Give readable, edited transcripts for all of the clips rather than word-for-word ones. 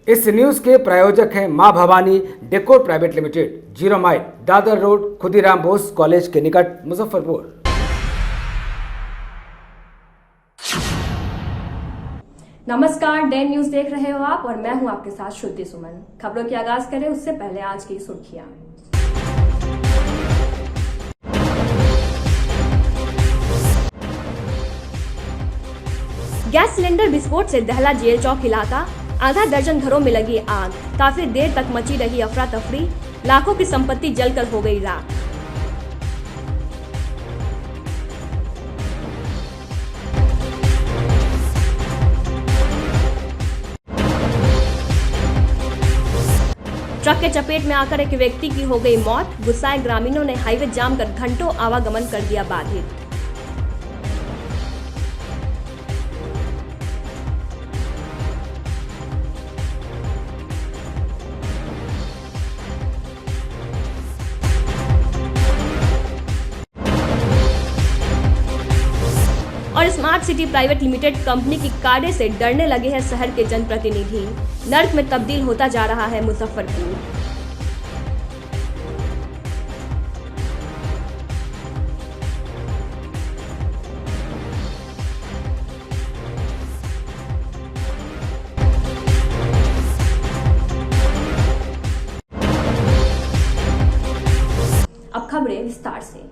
इस न्यूज के प्रायोजक हैं मां Bhavani decor private limited, 0 mile, Dadar road, Khudiram Bose college के निकट, मुजफ्फरपुर। नमस्कार, डेन न्यूज देख रहे हो आप और मैं हूं आपके साथ श्रुति सुमन। खबरों की आगाज करें उससे पहले आज की सुर्खियां। गैस सिलेंडर विस्फोट से दहला जेल चौक इलाका, आधा दर्जन घरों में लगी आग, काफी देर तक मची रही अफरा तफरी, लाखों की संपत्ति जलकर हो गई राख। ट्रक के चपेट में आकर एक व्यक्ति की हो गई मौत, गुस्साए ग्रामीणों ने हाईवे जाम कर घंटों आवागमन कर दिया बाधित। और smart city private limited company की कार्य से डरने लगे हैं शहर के जनप्रतिनिधि, नर्क में तब्दील होता जा रहा है मुजफ्फरपुर। अब खबरें विस्तार से।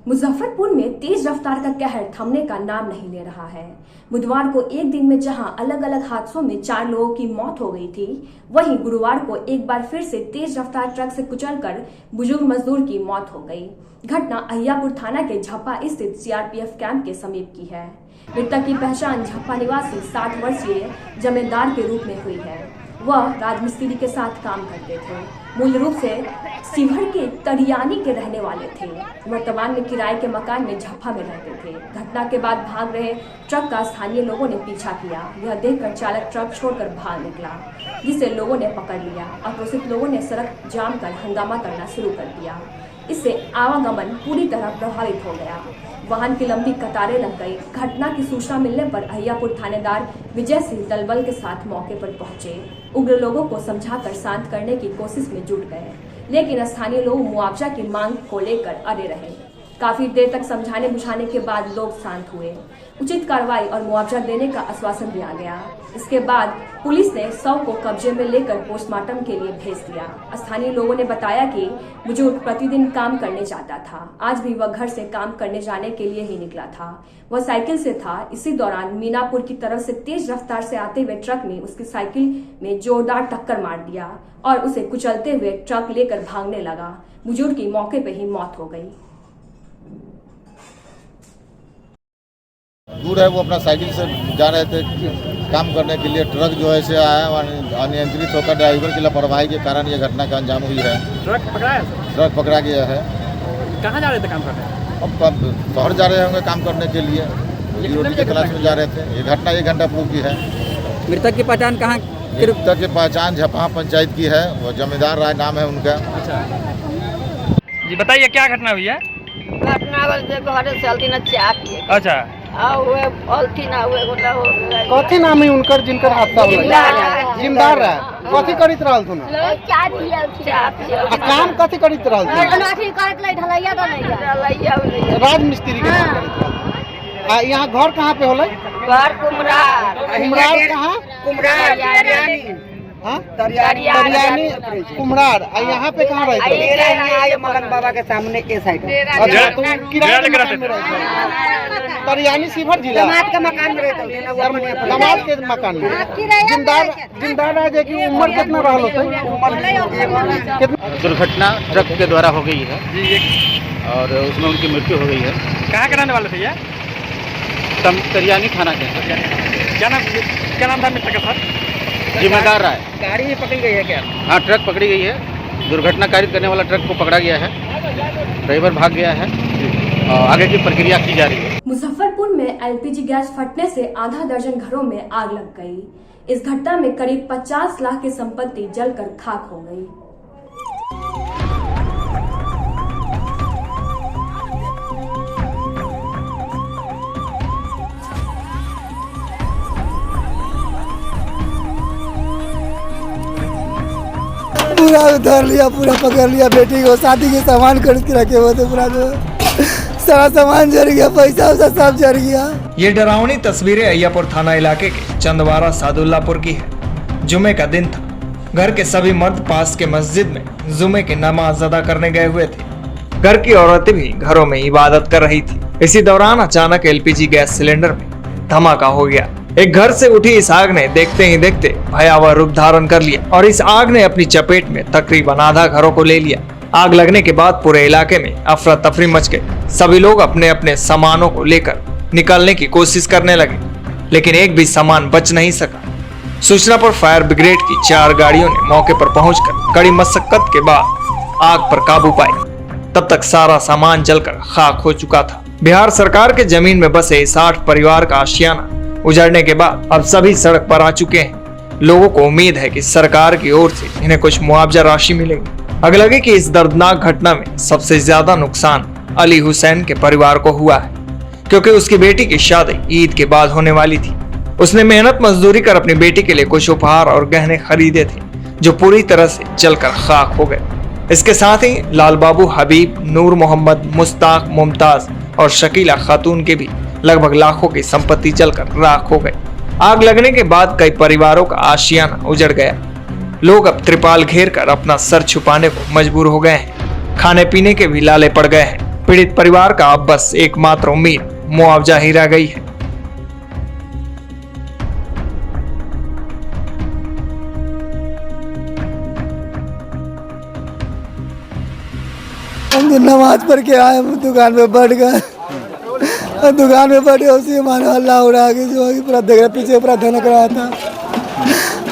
मुजफ्फरपुर में तेज रफ्तार का कहर थमने का नाम नहीं ले रहा है। बुधवार को एक दिन में जहां अलग अलग हादसों में 4 लोगों की मौत हो गई थी, वहीं गुरुवार को एक बार फिर से तेज रफ्तार ट्रक से कुचलकर बुजुर्ग मजदूर की मौत हो गई। घटना अहियापुर थाना के झप्पा स्थित सीआरपीएफ कैंप के समीप की है। मृतक की पहचान झप्पा निवासी 60 वर्षीय जमींदार के रूप में हुई है। वह राजमिस्त्री के साथ काम करते थे। मूल रूप से शिवहर के तरियानी के रहने वाले थे। वर्तमान में किराए के मकान में झप्पा में रहते थे। घटना के बाद भाग रहे ट्रक का स्थानीय लोगों ने पीछा किया। यह देखकर चालक ट्रक छोड़कर भाग निकला, जिसे लोगों ने पकड़ लिया। आक्रोशित लोगों ने सड़क जाम कर हंगामा करना शुरू कर दिया। इससे आवागमन पूरी तरह प्रभावित हो गया। वाहन की लंबी कतारें लग गई। घटना की सूचना मिलने पर अहियापुर थानेदार विजय सिंह दलबल के साथ मौके पर पहुंचे। उग्र लोगों को समझाकर शांत करने की कोशिश में जुट गए, लेकिन स्थानीय लोग मुआवजा की मांग को लेकर अड़े रहे। काफी देर तक समझाने बुझाने के बाद लोग शांत हुए। उचित कार्रवाई और मुआवजा देने का आश्वासन दिया गया। इसके बाद पुलिस ने शव को कब्जे में लेकर पोस्टमार्टम के लिए भेज दिया। स्थानीय लोगों ने बताया कि बुजुर्ग प्रतिदिन काम करने जाता था। आज भी वह घर से काम करने जाने के लिए ही निकला था। वह साइकिल से था। इसी दौरान मीनापुर की तरफ से तेज रफ्तार से आते हुए ट्रक ने उसकी साइकिल में जोरदार टक्कर मार दिया और उसे कुचलते हुए ट्रक लेकर भागने लगा। बुजुर्ग की मौके पर ही मौत हो गई। दूर है, वो अपना साइकिल से जा रहे थे काम करने के लिए। ट्रक जो है से आया, अनियंत्रित होकर ड्राइवर की लापरवाही के कारण ये घटना का अंजाम हुई है। ट्रक पकड़ा है? ट्रक पकड़ा गया है। कहाँ जा रहे थे काम करने? अब शहर जा रहे होंगे काम करने के लिए, रोटी के तलाश में जा रहे थे। ये घटना 1 घंटा पूर्व की है। मृतक की पहचान कहाँ? मृतक की पहचान झपा पंचायत की है। वो जमींदार राय नाम है उनका। अच्छा जी, बताइए क्या घटना हुई है? घटना घर से अलती ना चाह पिए। अच्छा, अलती ना हुए कथी नाम है उनकर जिनकर हादसा हुआ? जिम्मेदार रहा। कथी करित रहल थुन? चाह पिए। काम कथी करित रहल थुन? राजमिस्त्री के काम करित रहल। यहाँ घर कहाँ पे होला? घर कुमरार। कुमरार कहाँ? कुमरार हाँ, तरियानी कुमरार। यहाँ पे कहाँ रहते? मगन बाबा के सामने के साइड। अच्छा, तो किराए के मकान में रहते? तरियानी शिवहर जिला का मकान में रहते। दामाद के मकान में। जिंदार राजे की उम्र कितना रहल होता? दुर्घटना ट्रक के द्वारा हो गई है और उसमें उनकी मृत्यु हो गई है। कहाँ के रहने वाले थे ये? तरियानी थाना के। क्या नाम था मृतक का सर? जिम्मेदार राय। गाड़ी ही पकड़ी गई है क्या? हाँ, ट्रक पकड़ी गई है। दुर्घटना कारित करने वाला ट्रक को पकड़ा गया है। ड्राइवर भाग गया है और आगे की प्रक्रिया की जा रही है। मुजफ्फरपुर में एलपीजी गैस फटने से आधा दर्जन घरों में आग लग गई। इस घटना में करीब 50 लाख की संपत्ति जलकर खाक हो गई। पूरा धर लिया, पूरा पकड़ लिया। बेटी को शादी के सामान खरीद के रखे हुए थे, पूरा जो सारा सामान जल गया, पैसा वैसा सब जल गया। ये डरावनी तस्वीरें अय्यापुर थाना इलाके के चंदवारा सादुल्लापुर की है। जुमे का दिन था। घर के सभी मर्द पास के मस्जिद में जुमे की नमाज अदा करने गए हुए थे। घर की औरतें भी घरों में इबादत कर रही थी। इसी दौरान अचानक एलपीजी गैस सिलेंडर में धमाका हो गया। एक घर से उठी इस आग ने देखते ही देखते भयावह रूप धारण कर लिया और इस आग ने अपनी चपेट में तकरीबन आधा घरों को ले लिया। आग लगने के बाद पूरे इलाके में अफरा तफरी मच गई। सभी लोग अपने अपने सामानों को लेकर निकलने की कोशिश करने लगे, लेकिन एक भी सामान बच नहीं सका। सूचना पर फायर ब्रिगेड की 4 गाड़ियों ने मौके पर पहुंचकर कड़ी मशक्कत के बाद आग पर काबू पाई। तब तक सारा सामान जलकर खाक हो चुका था। बिहार सरकार के जमीन में बसे 60 परिवार का आशियाना उजड़ने के बाद अब सभी सड़क पर आ चुके हैं। लोगों को उम्मीद है कि सरकार की ओर से इन्हें कुछ मुआवजा राशि मिलेगी। अगलगी की इस दर्दनाक घटना में सबसे ज्यादा नुकसान अली हुसैन के परिवार को हुआ है, क्योंकि उसकी बेटी की शादी ईद के बाद होने वाली थी। उसने मेहनत मजदूरी कर अपनी बेटी के लिए कुछ उपहार और गहने खरीदे थे, जो पूरी तरह से जलकर खाक हो गए। इसके साथ ही लाल बाबू, हबीब, नूर मोहम्मद, मुस्ताक, मुमताज और शकीला खातून के भी लगभग लाखों की संपत्ति जलकर राख हो गई। आग लगने के बाद कई परिवारों का आशियाना उजड़ गया। लोग अब त्रिपाल घेर कर अपना सर छुपाने को मजबूर हो गए हैं। खाने पीने के भी लाले पड़ गए हैं। पीड़ित परिवार का अब बस एकमात्र उम्मीद मुआवजा ही रह गई है। हम तो नमाज पढ़ के आए, दुकान में बैठ गए। दुकान में बैठे उसी मानो हल्ला उड़ा के जो है पूरा देख रहा, पीछे पूरा धनक रहा था।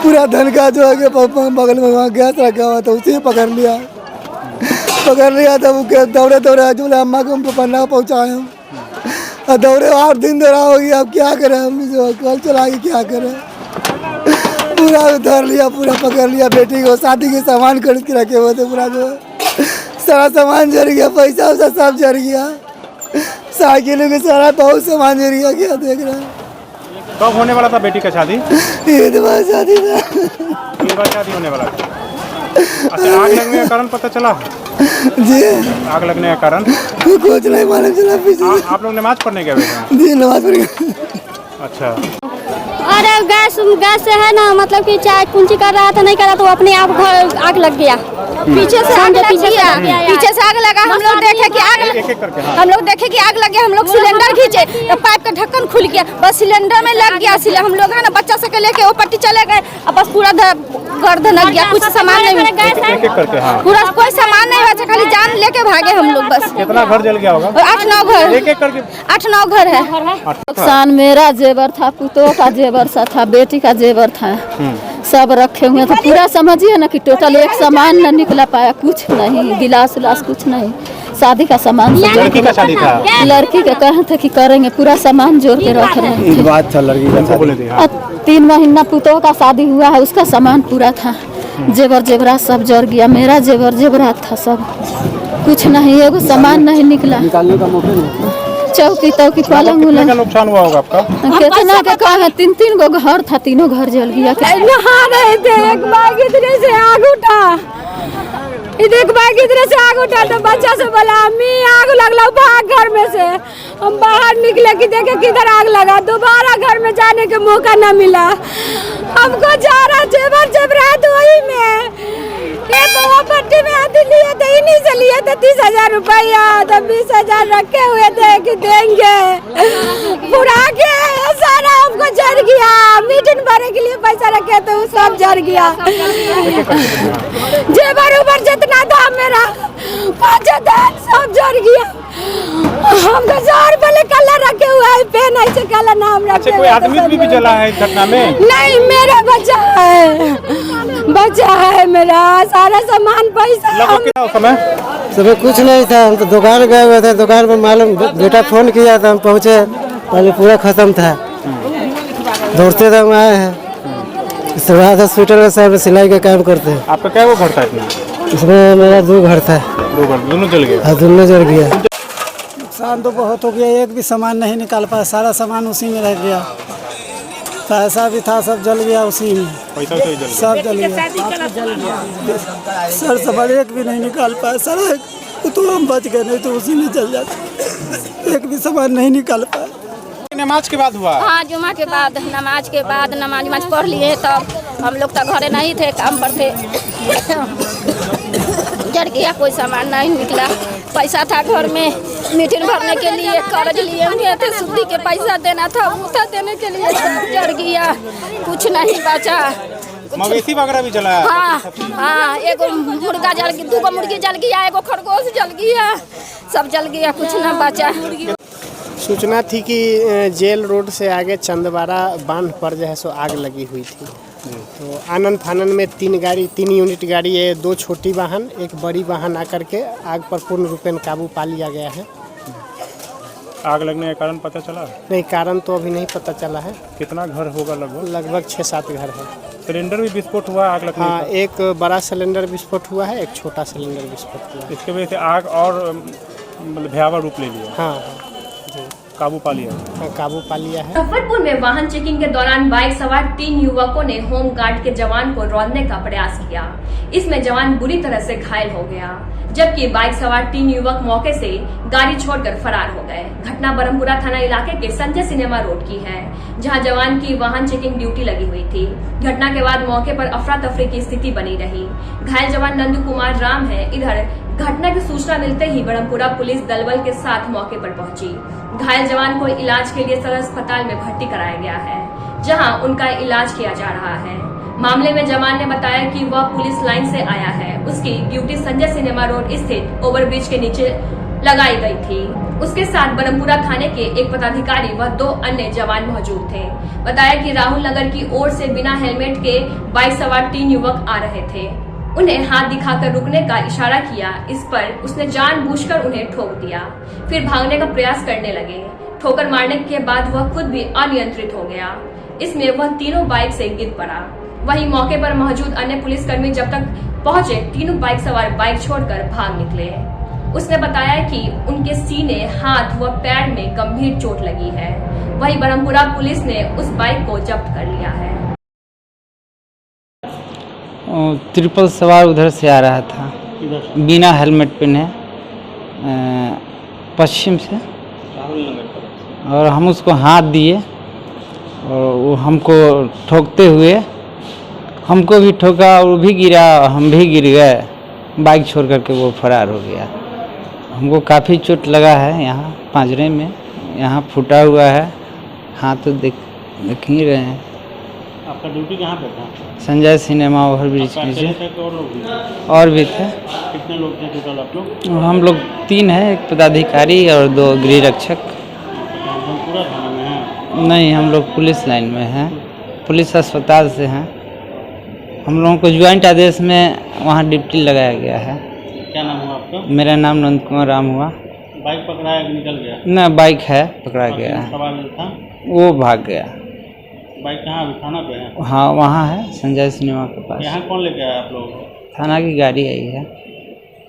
पूरा धन का जो है बगल में वहाँ गैस रखा हुआ था, उसी पकड़ लिया तो वो दौड़े जो अम्मा को पन्ना पहुँचाए हम। और दौड़े 8 दिन दौड़ा हो गया। अब क्या करें हम, जो कल चला के क्या करें। पूरा धर लिया, पूरा पकड़ लिया। बेटी को शादी के सामान खरीद के रखे हुए थे, पूरा जो सारा सामान जल गया, पैसा वैसा सब जल गया। साइकिल के सारा बहुत सामान जल गया। क्या देख रहे हैं। कब होने वाला था बेटी का शादी? ईद बाद शादी था। ईद बाद शादी होने वाला था। अच्छा, आग लगने का कारण पता चला? जी, आग लगने का कारण कुछ नहीं मालूम चला। पीछे आप लोग नमाज पढ़ने गए थे? जी, नमाज पढ़ गए। अच्छा, अरे गैस से है ना, मतलब कि चाय कुंची कर रहा था, नहीं कर रहा तो अपने आप घर आग लग गया। पीछे से आग लगा। हम लोग देखे कि आग लग गया। हम लोग सिलेंडर खींचे तो पाइप का ढक्कन खुल गया, बस सिलेंडर में लग गया। हम लोग है ना बच्चा से लेके वो पट्टी चले गए, अब बस पूरा घर धनक गया। कुछ सामान नहीं, पूरा कोई सामान नहीं बचा, खाली जान लेके भागे हम लोग बस। कितना घर जल गया होगा? 8-9 घर, एक करके 8-9 घर है। नुकसान मेरा जेवर था, पुतों का जेवर सा था, बेटी का जेवर था, सब रखे हुए थे। पूरा समझिए ना कि टोटल एक सामान न निकला पाया, कुछ नहीं, गिलास उलास कुछ नहीं। शादी का सामान, लड़की का शादी था। लड़की के कहे थे कि करेंगे, पूरा सामान जोड़ के रख रहे थे। बात था लड़की का शादी। 3 महीना पुतों का शादी हुआ है, उसका सामान पूरा था। जेवर जेवरात सब जड़ गया। मेरा जेवर जेवरात था सब, कुछ नहीं, एगो सामान नहीं निकला। निकालने का मौका नहीं। चौकी तौकी पलंग कितना का नुकसान हुआ होगा आपका? कितना के कहा, 3 गो घर था, तीनों घर जल गया। नहा रहे थे, एक बार इधर से आग उठा, तो बच्चा से बोला अम्मी आग लगला, भाग घर में से। हम बाहर निकले कि देखे किधर आग लगा। दोबारा घर में जाने के मौका न मिला। हमको जा रहा जेवरात वही में पट्टी में आती लिए थे, इन्हीं से लिए थे 30,000 रुपया। तो 20,000 रखे हुए थे कि देंगे, बुरा के सारा हमको जर गया। मीटिंग भरने के लिए पैसा रखे थे, सब जर गया। जेवर उबर जितना था मेरा 5,000 सब जर गया। हमको 100 रुपये कलर रखे हुए है, पेन ऐसे कलर नाम रखे। अच्छा, कोई आदमी भी जला है इस घटना में? नहीं, मेरा बच्चा है मेरा, सारा सामान पैसा। समय कुछ नहीं था। हम तो दुकान गए हुए थे, दुकान पर मालूम बेटा फोन किया था, हम पहुँचे, पहले पूरा खत्म था। दौड़ते हम आए हैं। इसके बाद हॉस्पिटल में साहब सिलाई का काम करते हैं। आपका क्या वो घर था इसमें? इसमें मेरा 2 घर था। 2 घर, दोनों जल गए? हाँ, दोनों जल गया। नुकसान तो बहुत हो गया, एक भी सामान नहीं निकाल पाया, सारा सामान उसी में रह गया। पैसा भी था, सब जल गया उसी में। पैसा तो जल सब जल गया सर, सामान एक भी नहीं निकाल पाया सर, तो हम बच गए, नहीं तो उसी में चल जाते। एक भी सामान नहीं निकाल पाया। नमाज के बाद हुआ? हाँ, जुमा के बाद, नमाज के बाद नमाज पढ़ लिए, तब हम लोग तो घरे नहीं थे, काम पर थे। जड़ गया, कोई सामान नहीं निकला। पैसा था घर में, मीटिंग भरने के लिए कर्ज लिए हुए थे, शुद्धि के पैसा देना था, वो था देने के लिए, सब जड़ गया, कुछ नहीं बचा। मवेशी वगैरह भी जला? हाँ, एगो मुर्गा जल गया, 2 मुर्गी जल गया, एगो खरगोश जल गया, सब जल गया, कुछ न बचा। सूचना थी कि जेल रोड से आगे चंदवारा बांध पर जो है सो आग लगी हुई थी। तो आनन फानन में 3 यूनिट गाड़ी है, 2 छोटी वाहन, 1 बड़ी वाहन आकर के आग पर पूर्ण रूपेण काबू पा लिया गया है। आग लगने का कारण पता चला? नहीं, कारण तो अभी नहीं पता चला है। कितना घर होगा? लगभग 6-7 घर है। सिलेंडर भी विस्फोट हुआ आग लगने? हाँ, एक बड़ा सिलेंडर विस्फोट हुआ है, एक छोटा सिलेंडर विस्फोट हुआ है। इसके वजह से आग और मतलब भयावह रूप ले लिया? हाँ, काबू पा लिया? काबू पा लिया है। मुजफ्फरपुर में वाहन चेकिंग के दौरान बाइक सवार 3 युवकों ने होमगार्ड के जवान को रौंदने का प्रयास किया। इसमें जवान बुरी तरह से घायल हो गया, जबकि बाइक सवार 3 युवक मौके से गाड़ी छोड़कर फरार हो गए। घटना बरमपुरा थाना इलाके के संजय सिनेमा रोड की है, जहां जवान की वाहन चेकिंग ड्यूटी लगी हुई थी। घटना के बाद मौके पर अफरा तफरी की स्थिति बनी रही। घायल जवान नंदू कुमार राम है। इधर घटना की सूचना मिलते ही बरमपुरा पुलिस दलबल के साथ मौके पर पहुंची। घायल जवान को इलाज के लिए सदर अस्पताल में भर्ती कराया गया है, जहां उनका इलाज किया जा रहा है। मामले में जवान ने बताया कि वह पुलिस लाइन से आया है। उसकी ड्यूटी संजय सिनेमा रोड स्थित ओवरब्रिज के नीचे लगाई गई थी। उसके साथ बरमपुरा थाने के एक पदाधिकारी व 2 अन्य जवान मौजूद थे। बताया कि राहुल नगर की ओर से बिना हेलमेट के बाइक सवार 3 युवक आ रहे थे। उन्हें हाथ दिखाकर रुकने का इशारा किया। इस पर उसने जानबूझकर उन्हें ठोक दिया, फिर भागने का प्रयास करने लगे। ठोकर मारने के बाद वह खुद भी अनियंत्रित हो गया। इसमें वह तीनों बाइक से गिर पड़ा। वहीं मौके पर मौजूद अन्य पुलिसकर्मी जब तक पहुंचे, तीनों बाइक सवार बाइक छोड़कर भाग निकले। उसने बताया कि उनके सीने, हाथ व पैर में गंभीर चोट लगी है। वहीं बरमपुरा पुलिस ने उस बाइक को जब्त कर लिया है। ट्रिपल सवार उधर से आ रहा था, बिना हेलमेट पहने, पश्चिम से, और हम उसको हाथ दिए और वो हमको ठोकते हुए हमको भी ठोका और वो भी गिरा, हम भी गिर गए। बाइक छोड़ करके वो फरार हो गया। हमको काफ़ी चोट लगा है, यहाँ पांजरे में, यहाँ फूटा हुआ है, हाथ तो देख ही रहे हैं। आपका ड्यूटी कहाँ पे था? संजय सिनेमा ओवरब्रिज के नीचे। और भी थे। कितने लोग थे टोटल आप लोग? हम लोग 3 हैं, एक पदाधिकारी और 2 गृह रक्षक। पूरा थाना में है? नहीं, हम लोग पुलिस लाइन में हैं, पुलिस अस्पताल से हैं। हम लोगों को ज्वाइंट आदेश में वहाँ ड्यूटी लगाया गया है। क्या नाम हुआ आपका? मेरा नाम नंद कुमार राम हुआ। बाइक पकड़ाया कि निकल गया? ना, बाइक है, पकड़ा गया है। सवाल था? वो भाग गया। बाइक कहाँ अभी थाना पे है? हाँ, वहाँ है, संजय सिनेमा के पास। यहाँ कौन लेके आया आप लोग? थाना की गाड़ी आई है।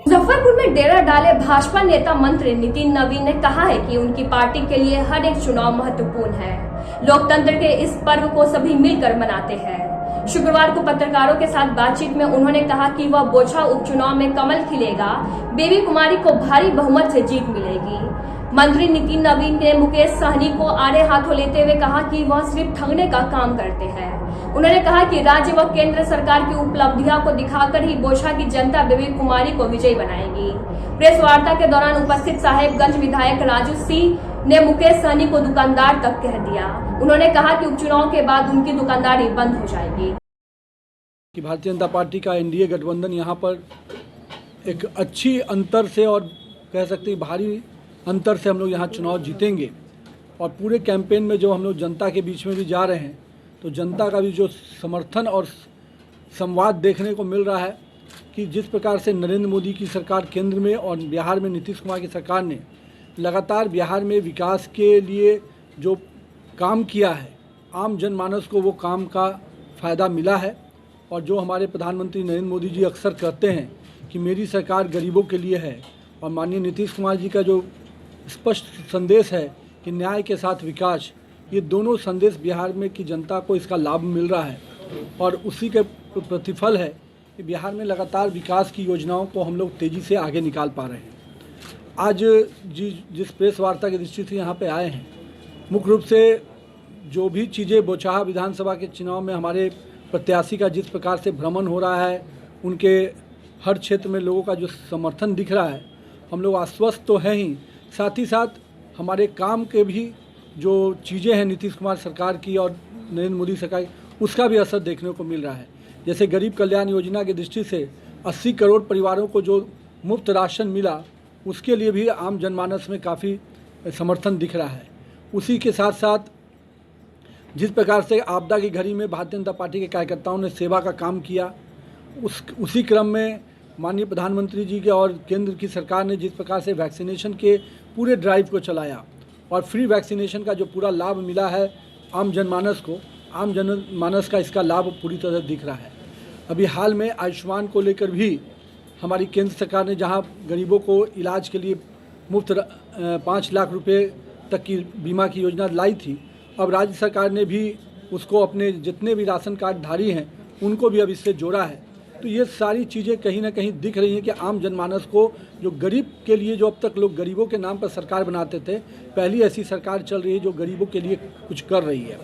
मुजफ्फरपुर में डेरा डाले भाजपा नेता मंत्री नितिन नवीन ने कहा है कि उनकी पार्टी के लिए हर एक चुनाव महत्वपूर्ण है। लोकतंत्र के इस पर्व को सभी मिलकर मनाते हैं। शुक्रवार को पत्रकारों के साथ बातचीत में उन्होंने कहा कि वह बोछा उपचुनाव में कमल खिलेगा, बेबी कुमारी को भारी बहुमत से जीत मिलेगी। मंत्री नितिन नवीन ने मुकेश सहनी को आड़े हाथों लेते हुए कहा कि वह सिर्फ ठगने का काम करते हैं। उन्होंने कहा कि राज्य व केंद्र सरकार की उपलब्धियों को दिखाकर ही बोछा की जनता बेबी कुमारी को विजयी बनाएगी। प्रेस वार्ता के दौरान उपस्थित साहेबगंज विधायक राजू सिंह ने मुकेश सहनी को दुकानदार तक कह दिया। उन्होंने कहा कि उपचुनाव के बाद उनकी दुकानदारी बंद हो जाएगी। कि भारतीय जनता पार्टी का एनडीए गठबंधन यहाँ पर एक अच्छी अंतर से और कह सकते हैं भारी अंतर से हम लोग यहाँ चुनाव जीतेंगे। और पूरे कैंपेन में जो हम लोग जनता के बीच में भी जा रहे हैं, तो जनता का भी जो समर्थन और संवाद देखने को मिल रहा है कि जिस प्रकार से नरेंद्र मोदी की सरकार केंद्र में और बिहार में नीतीश कुमार की सरकार ने लगातार बिहार में विकास के लिए जो काम किया है, आम जनमानस को वो काम का फ़ायदा मिला है। और जो हमारे प्रधानमंत्री नरेंद्र मोदी जी अक्सर कहते हैं कि मेरी सरकार गरीबों के लिए है, और माननीय नीतीश कुमार जी का जो स्पष्ट संदेश है कि न्याय के साथ विकास, ये दोनों संदेश बिहार में की जनता को इसका लाभ मिल रहा है और उसी के प्रतिफल है कि बिहार में लगातार विकास की योजनाओं को हम लोग तेज़ी से आगे निकाल पा रहे हैं। आज जिस प्रेस वार्ता की दृष्टि से यहाँ पे आए हैं, मुख्य रूप से जो भी चीज़ें बोचाहा विधानसभा के चुनाव में हमारे प्रत्याशी का जिस प्रकार से भ्रमण हो रहा है, उनके हर क्षेत्र में लोगों का जो समर्थन दिख रहा है, हम लोग आश्वस्त तो हैं ही, साथ ही साथ हमारे काम के भी जो चीज़ें हैं नीतीश कुमार सरकार की और नरेंद्र मोदी सरकार की, उसका भी असर देखने को मिल रहा है। जैसे गरीब कल्याण योजना की दृष्टि से 80 करोड़ परिवारों को जो मुफ्त राशन मिला, उसके लिए भी आम जनमानस में काफ़ी समर्थन दिख रहा है। उसी के साथ साथ जिस प्रकार से आपदा की घड़ी में भारतीय जनता पार्टी के कार्यकर्ताओं ने सेवा का काम किया, उसी क्रम में माननीय प्रधानमंत्री जी के और केंद्र की सरकार ने जिस प्रकार से वैक्सीनेशन के पूरे ड्राइव को चलाया और फ्री वैक्सीनेशन का जो पूरा लाभ मिला है आम जनमानस को, आम जनमानस का इसका लाभ पूरी तरह दिख रहा है। अभी हाल में आयुष्मान को लेकर भी हमारी केंद्र सरकार ने जहां गरीबों को इलाज के लिए मुफ्त 5 लाख रुपए तक की बीमा की योजना लाई थी, अब राज्य सरकार ने भी उसको अपने जितने भी राशन कार्डधारी हैं उनको भी अब इससे जोड़ा है। तो ये सारी चीज़ें कहीं ना कहीं दिख रही हैं कि आम जनमानस को, जो गरीब के लिए, जो अब तक लोग गरीबों के नाम पर सरकार बनाते थे, पहली ऐसी सरकार चल रही है जो गरीबों के लिए कुछ कर रही है।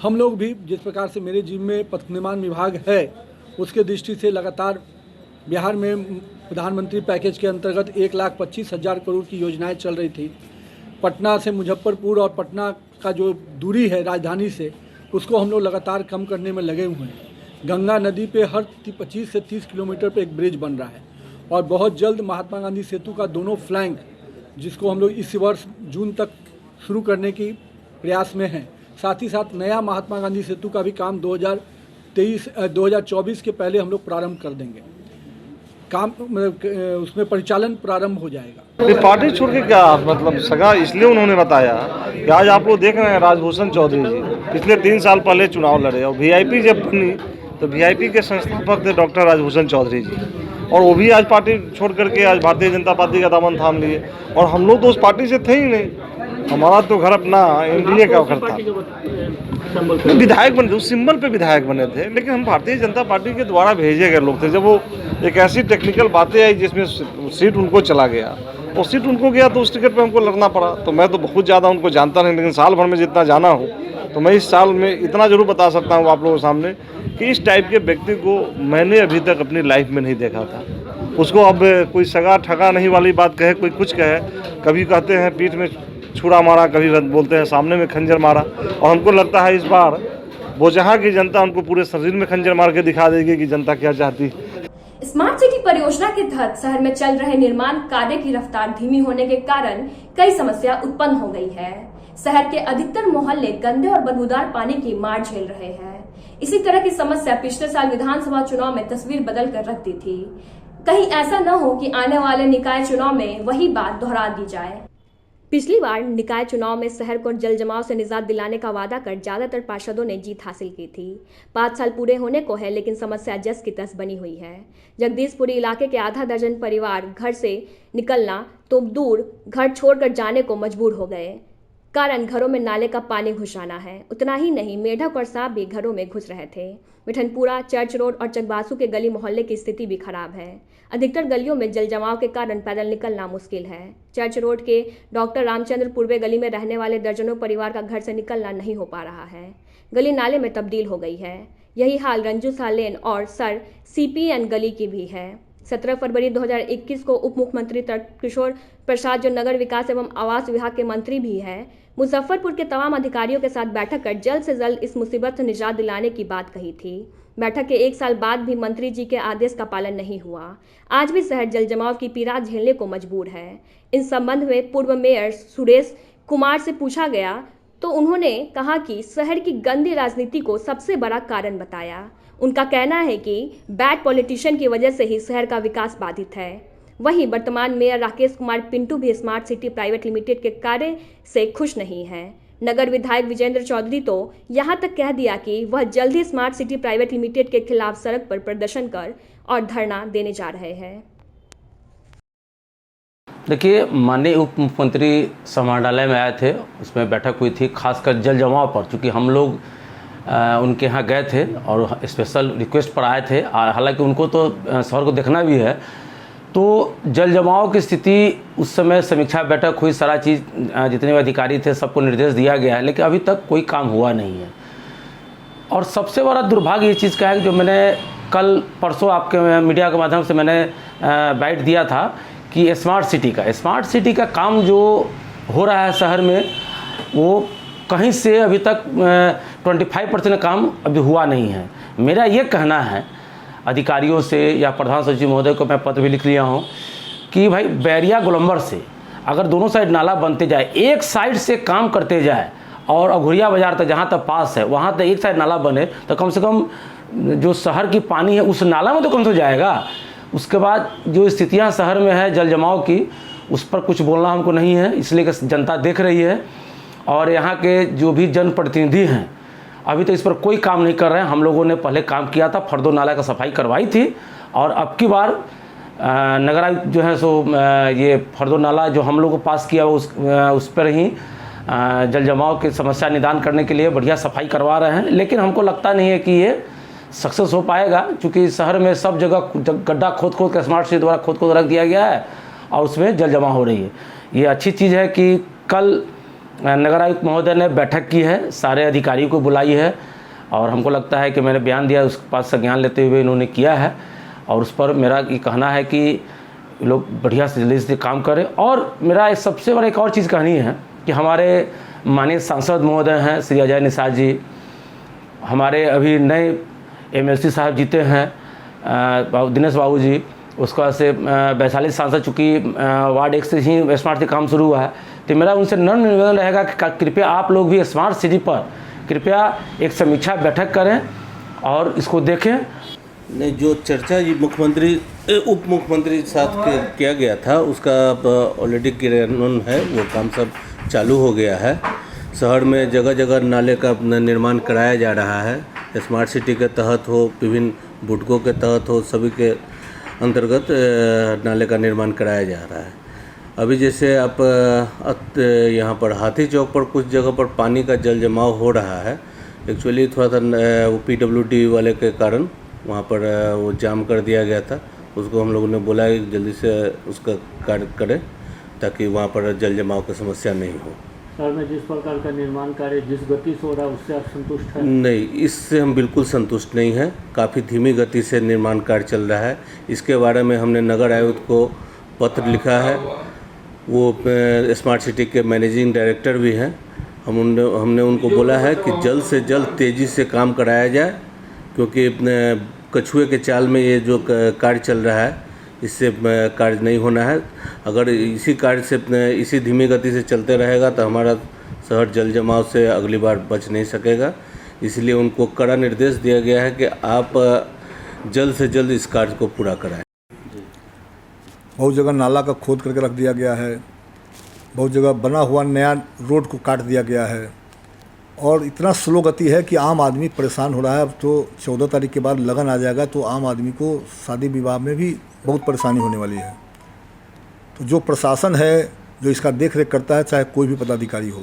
हम लोग भी जिस प्रकार से मेरे जिम्मे में पथ निर्माण विभाग है, उसके दृष्टि से लगातार बिहार में प्रधानमंत्री पैकेज के अंतर्गत 1,25,000 करोड़ की योजनाएं चल रही थी। पटना से मुजफ्फरपुर और पटना का जो दूरी है राजधानी से, उसको हम लोग लगातार कम करने में लगे हुए हैं। गंगा नदी पे हर 25 से 30 किलोमीटर पे एक ब्रिज बन रहा है और बहुत जल्द महात्मा गांधी सेतु का दोनों फ्लैंक, जिसको हम लोग इस वर्ष जून तक शुरू करने की प्रयास में हैं। साथ ही साथ नया महात्मा गांधी सेतु का भी काम 2024 के पहले हम लोग प्रारंभ कर देंगे। काम उसमें परिचालन प्रारंभ हो जाएगा। फिर पार्टी छोड़ के क्या मतलब सगा, इसलिए उन्होंने बताया कि आज आप लोग देख रहे हैं राजभूषण चौधरी जी पिछले 3 साल पहले चुनाव लड़े और वीआईपी जब बनी तो वीआईपी के संस्थापक थे डॉक्टर राजभूषण चौधरी जी, और वो भी आज पार्टी छोड़ करके आज भारतीय जनता पार्टी का दामन थाम लिए। और हम लोग तो उस पार्टी से थे ही नहीं, हमारा तो घर अपना एनडीए का घर था। विधायक बने थे, उस सिंबल पे विधायक बने थे, लेकिन हम भारतीय जनता पार्टी के द्वारा भेजे गए लोग थे। जब वो एक ऐसी टेक्निकल बातें आई जिसमें सीट उनको चला गया और सीट उनको गया तो उस टिकट पे हमको लड़ना पड़ा। तो मैं तो बहुत ज़्यादा उनको जानता नहीं, लेकिन साल भर में जितना जाना हूँ तो मैं इस साल में इतना जरूर बता सकता हूँ आप लोगों के सामने कि इस टाइप के व्यक्ति को मैंने अभी तक अपनी लाइफ में नहीं देखा था। उसको अब कोई सगा ठगा नहीं वाली बात कहे, कोई कुछ कहे, कभी कहते हैं पीठ में छुरा मारा, कभी बोलते हैं सामने में खंजर मारा। और हमको लगता है इस बार वो जहाँ की जनता उनको पूरे शरीर में खंजर मार के दिखा देगी कि जनता क्या चाहती है। स्मार्ट सिटी परियोजना के तहत शहर में चल रहे निर्माण कार्य की रफ्तार धीमी होने के कारण कई समस्या उत्पन्न हो गई है। शहर के अधिकतर मोहल्ले गंदे और बदबूदार पानी की मार झेल रहे हैं। इसी तरह की समस्या पिछले साल विधानसभा चुनाव में तस्वीर बदल कर रख दी थी। कहीं ऐसा न हो कि आने वाले निकाय चुनाव में वही बात दोहरा दी जाए। पिछली बार निकाय चुनाव में शहर को जल जमाव से निजात दिलाने का वादा कर ज्यादातर पार्षदों ने जीत हासिल की थी। 5 साल पूरे होने को है, लेकिन समस्या जस की तस बनी हुई है। जगदीशपुरी इलाके के आधा दर्जन परिवार घर से निकलना तो दूर घर छोड़कर जाने को मजबूर हो गए, कारण घरों में नाले का पानी घुस जाना है। उतना ही नहीं, मेढक और सांप भी घरों में घुस रहे थे। मिठनपुरा, चर्च रोड और चकबासू के गली मोहल्ले की स्थिति भी खराब है। अधिकतर गलियों में जल जमाव के कारण पैदल निकलना मुश्किल है। चर्च रोड के डॉक्टर रामचंद्र पूर्वे गली में रहने वाले दर्जनों परिवार का घर से निकलना नहीं हो पा रहा है। गली नाले में तब्दील हो गई है। यही हाल रंजू शाह लेन और सर CPN गली की भी है। 17 फरवरी 2021 को उप मुख्यमंत्री किशोर प्रसाद, जो नगर विकास एवं आवास विभाग के मंत्री भी हैं, मुजफ्फरपुर के तमाम अधिकारियों के साथ बैठक कर जल्द से जल्द इस मुसीबत से निजात दिलाने की बात कही थी। बैठक के 1 साल बाद भी मंत्री जी के आदेश का पालन नहीं हुआ। आज भी शहर जल जमाव की पीड़ा झेलने को मजबूर है। इन संबंध में पूर्व मेयर सुरेश कुमार से पूछा गया तो उन्होंने कहा कि शहर की गंदी राजनीति को सबसे बड़ा कारण बताया। उनका कहना है कि बैड पॉलिटिशियन की वजह से ही शहर का विकास बाधित है। वहीं वर्तमान मेयर राकेश कुमार पिंटू भी स्मार्ट सिटी प्राइवेट लिमिटेड के कार्य से खुश नहीं हैं। नगर विधायक विजेंद्र चौधरी तो यहां तक कह दिया कि वह जल्द ही स्मार्ट सिटी प्राइवेट लिमिटेड के खिलाफ सड़क पर प्रदर्शन कर और धरना देने जा रहे हैं। देखिए, माननीय उप मुख्यमंत्री समाहरणालय में आए थे, उसमें बैठक हुई थी खासकर जल जमाव पर, चूँकि हम लोग उनके यहाँ गए थे और स्पेशल रिक्वेस्ट पर आए थे। हालांकि उनको तो शहर को देखना भी है, तो जल जमाव की स्थिति उस समय समीक्षा बैठक हुई, सारा चीज़ जितने भी अधिकारी थे सबको निर्देश दिया गया है, लेकिन अभी तक कोई काम हुआ नहीं है। और सबसे बड़ा दुर्भाग्य ये चीज़ का है कि जो मैंने कल परसों आपके मीडिया के माध्यम से मैंने बाइट दिया था कि स्मार्ट सिटी का काम जो हो रहा है शहर में, वो कहीं से अभी तक 25% काम अभी हुआ नहीं है। मेरा ये कहना है अधिकारियों से या प्रधान सचिव महोदय को मैं पत्र भी लिख लिया हूँ कि भाई बैरिया गोलंबर से अगर दोनों साइड नाला बनते जाए, एक साइड से काम करते जाए और अघोरिया बाजार तक जहाँ तक पास है वहाँ तक एक साइड नाला बने, तो कम से कम जो शहर की पानी है उस नाला में तो कम से जाएगा। उसके बाद जो स्थितियाँ शहर में है जल जमाव की, उस पर कुछ बोलना हमको नहीं है, इसलिए कि जनता देख रही है और यहाँ के जो भी जनप्रतिनिधि हैं अभी तो इस पर कोई काम नहीं कर रहे हैं। हम लोगों ने पहले काम किया था, फर्दो नाला का सफाई करवाई थी और अब की बार नगर आयुक्त जो है सो ये फर्दो नाला जो हम लोग को पास किया उस पर ही जल जमाव की समस्या निदान करने के लिए बढ़िया सफाई करवा रहे हैं। लेकिन हमको लगता नहीं है कि ये सक्सेस हो पाएगा, क्योंकि शहर में सब जगह गड्ढा खोद के स्मार्ट सिटी द्वारा खोद रख दिया गया है और उसमें जल जमा हो रही है। ये अच्छी चीज़ है कि कल नगर आयुक्त महोदय ने बैठक की है, सारे अधिकारियों को बुलाई है और हमको लगता है कि मैंने बयान दिया उसके पास संज्ञान लेते हुए इन्होंने किया है और उस पर मेरा ये कहना है कि लोग बढ़िया से जल्दी से काम करें। और मेरा सबसे बड़ा एक और चीज़ कहनी है कि हमारे माननीय सांसद महोदय हैं श्री अजय निषाद जी, हमारे अभी नए MLC साहब जीते हैं दिनेश बाबू जी, उसका से वैशाली सांसद, चूँकि वार्ड 1 से ही स्मार्ट सिटी काम शुरू हुआ है, तो मेरा उनसे नम्र निवेदन रहेगा कि कृपया आप लोग भी स्मार्ट सिटी पर कृपया एक समीक्षा बैठक करें और इसको देखें। नहीं, जो चर्चा ये मुख्यमंत्री उप मुख्यमंत्री के साथ किया गया था उसका ऑलरेडी क्रियान्वयन है, वो काम सब चालू हो गया है। शहर में जगह जगह नाले का निर्माण कराया जा रहा है, स्मार्ट सिटी के तहत हो, विभिन्न बुडकों के तहत हो, सभी के अंतर्गत नाले का निर्माण कराया जा रहा है। अभी जैसे आप यहाँ पर हाथी चौक पर कुछ जगह पर पानी का जल जमाव हो रहा है, एक्चुअली थोड़ा सा वो PWD वाले के कारण वहाँ पर वो जाम कर दिया गया था। उसको हम लोगों ने बोला कि जल्दी से उसका कार्य करें ताकि वहाँ पर जल जमाव की समस्या नहीं हो। शहर में जिस प्रकार का निर्माण कार्य जिस गति से हो रहा है उससे आप संतुष्ट हैं? नहीं, इससे हम बिल्कुल संतुष्ट नहीं हैं। काफ़ी धीमी गति से निर्माण कार्य चल रहा है। इसके बारे में हमने नगर आयुक्त को पत्र लिखा है, वो स्मार्ट सिटी के मैनेजिंग डायरेक्टर भी हैं। हमने उनको बोला है कि जल्द से जल्द तेज़ी से काम कराया जाए, क्योंकि कछुए के चाल में ये जो कार्य चल रहा है इससे कार्य नहीं होना है। अगर इसी कार्य से इसी धीमी गति से चलते रहेगा तो हमारा शहर जल जमाव से अगली बार बच नहीं सकेगा। इसलिए उनको कड़ा निर्देश दिया गया है कि आप जल्द से जल्द इस कार्य को पूरा कराएं। बहुत जगह नाला का खोद करके रख दिया गया है, बहुत जगह बना हुआ नया रोड को काट दिया गया है और इतना स्लो गति है कि आम आदमी परेशान हो रहा है। अब तो 14 तारीख के बाद लगन आ जाएगा तो आम आदमी को शादी विवाह में भी बहुत परेशानी होने वाली है। तो जो प्रशासन है जो इसका देख रेख करता है, चाहे कोई भी पदाधिकारी हो,